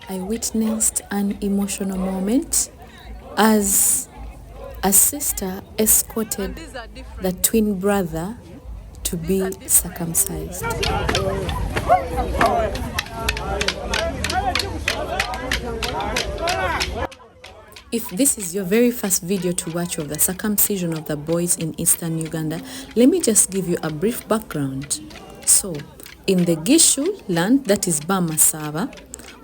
I witnessed an emotional moment as a sister escorted the twin brother to be circumcised. If this is your very first video to watch of the circumcision of the boys in eastern Uganda, let me just give you a brief background. So, in the Gishu land, that is Bamasava,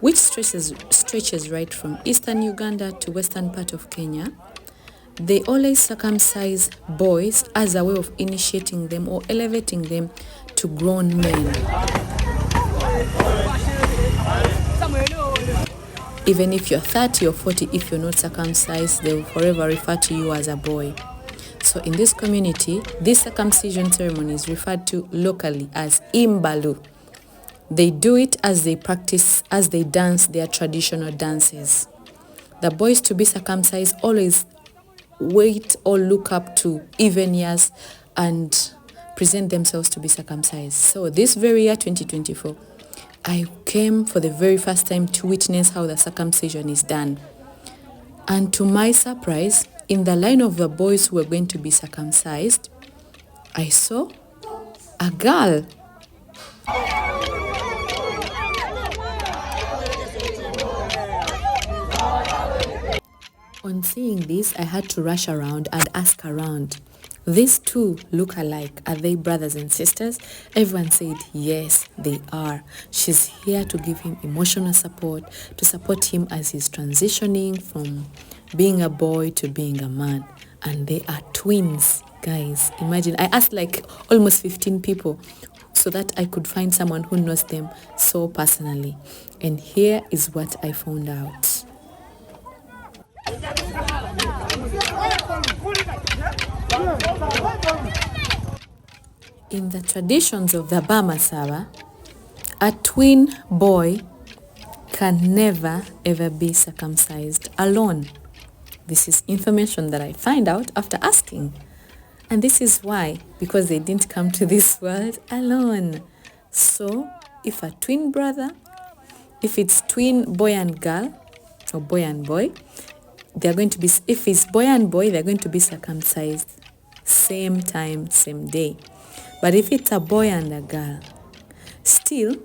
which stretches right from eastern Uganda to western part of Kenya, they always circumcise boys as a way of initiating them or elevating them to grown men. Even if you're 30 or 40, if you're not circumcised, they will forever refer to you as a boy. So in this community, this circumcision ceremony is referred to locally as Imbalu. They do it as they practice, as they dance their traditional dances. The boys to be circumcised always wait or look up to even years and present themselves to be circumcised. So this very year, 2024, I came for the very first time to witness how the circumcision is done. And to my surprise, in the line of the boys who were going to be circumcised, I saw a girl. On seeing this, I had to rush around and ask around. These two look alike. Are they brothers and sisters? Everyone said, yes, they are. She's here to give him emotional support, to support him as he's transitioning from being a boy to being a man. And they are twins, guys. Imagine, I asked like almost 15 people so that I could find someone who knows them so personally. And here is what I found out. In the traditions of the Bamasava, a twin boy can never ever be circumcised alone. This is information that I find out after asking. And this is why, because they didn't come to this world alone. So, if a twin brother, if it's twin boy and girl, or boy and boy, they're going to be, if it's boy and boy, they're going to be circumcised same time, same day. But if it's a boy and a girl, still,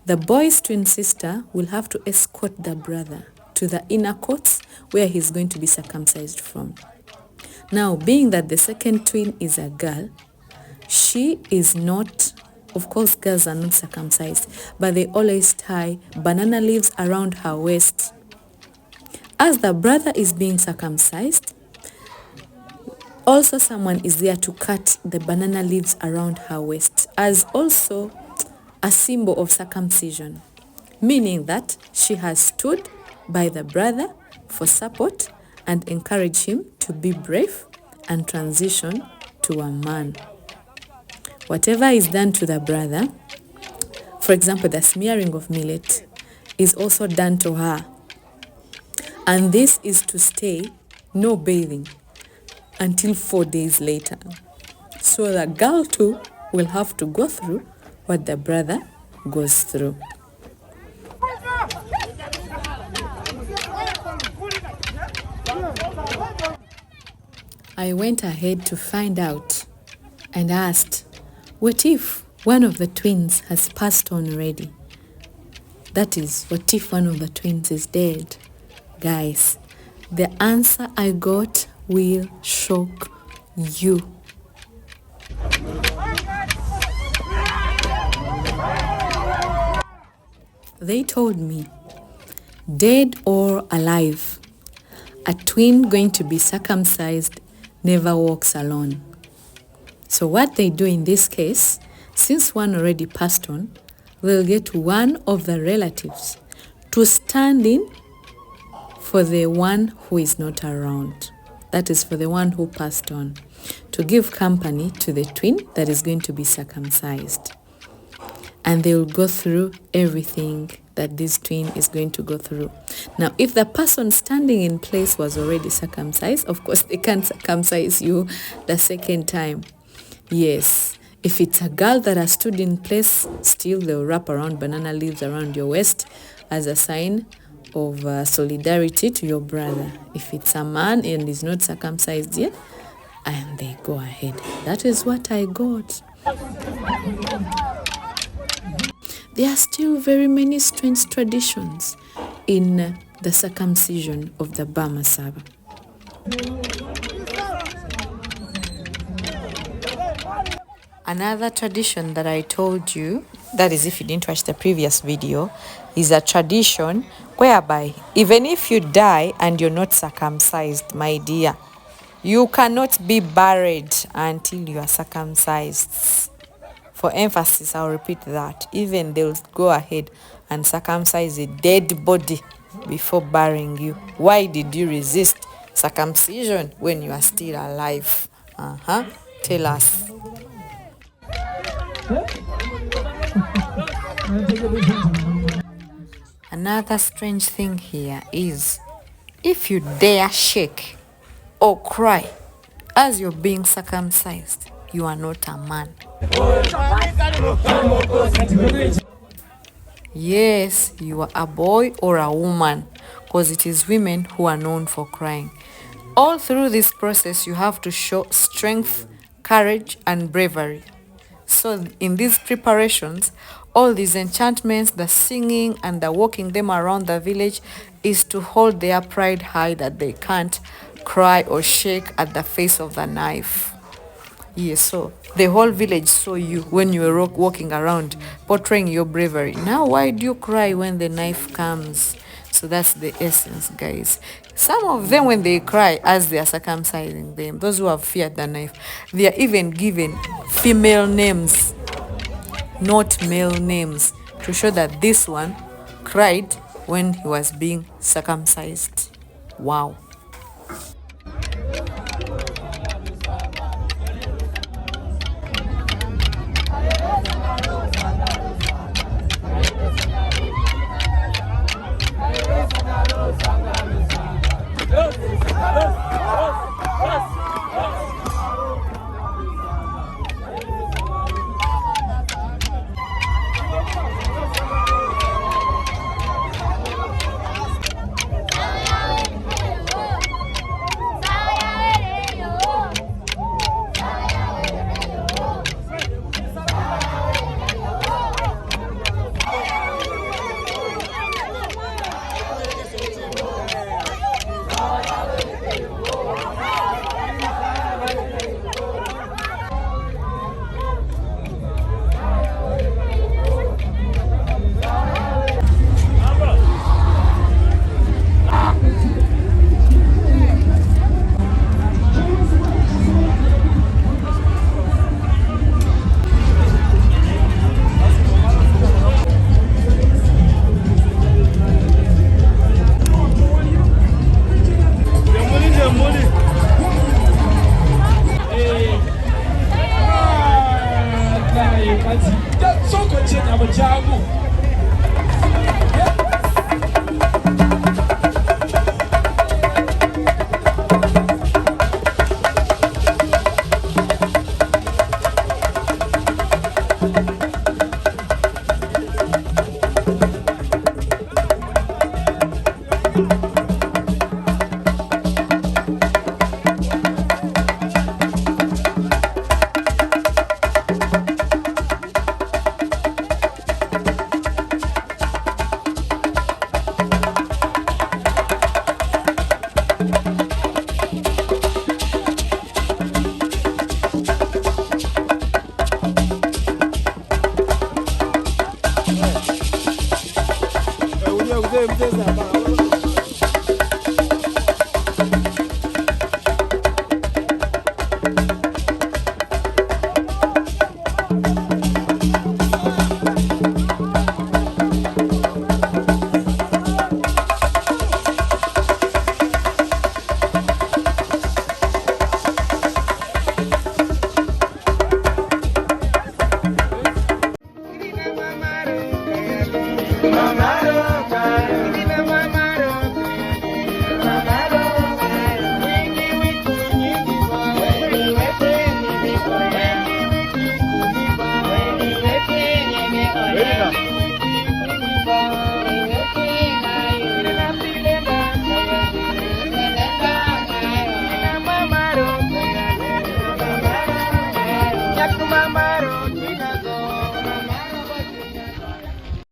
the boy's twin sister will have to escort the brother to the inner courts where he's going to be circumcised from. Now, being that the second twin is a girl, she is not, of course, girls are not circumcised, but they always tie banana leaves around her waist. As the brother is being circumcised, also someone is there to cut the banana leaves around her waist as also a symbol of circumcision, meaning that she has stood by the brother for support and encourage him to be brave and transition to a man. Whatever is done to the brother, for example, the smearing of millet, is also done to her. And this is to stay no bathing until 4 days later. So the girl too will have to go through what the brother goes through. I went ahead to find out and asked, what if one of the twins has passed on already? That is, what if one of the twins is dead? Guys, the answer I got will shock you. They told me, dead or alive, a twin going to be circumcised never walks alone. So what they do in this case, since one already passed on, they'll get one of the relatives to stand in for the one who is not around. That is for the one who passed on, to give company to the twin that is going to be circumcised. And they will go through everything that this twin is going to go through. Now, if the person standing in place was already circumcised, of course, they can't circumcise you the second time. Yes, If it's a girl that has stood in place, still they'll wrap around banana leaves around your waist as a sign of solidarity to your brother. If it's a man and is not circumcised yet, and they go ahead. That is what I got. There are still very many strange traditions in the circumcision of the Bama Saba. Another tradition that I told you, that is if you didn't watch the previous video, is a tradition whereby even if you die and you're not circumcised, my dear, you cannot be buried until you are circumcised. For emphasis, I'll repeat that. Even they'll go ahead and circumcise a dead body before burying you. Why did you resist circumcision when you are still alive? Tell us. Another strange thing here is if you dare shake or cry as you're being circumcised, you are not a man. Yes, you are a boy or a woman, because it is women who are known for crying. All through this process, you have to show strength, courage, and bravery. So in these preparations, all these enchantments, the singing and the walking them around the village is to hold their pride high that they can't cry or shake at the face of the knife. Yes, so the whole village saw you when you were walking around portraying your bravery. Now why do you cry when the knife comes? So that's the essence, guys. Some of them, when they cry as they are circumcising them, those who have feared the knife, they are even given female names, not male names, to show that this one cried when he was being circumcised. Wow. Mzee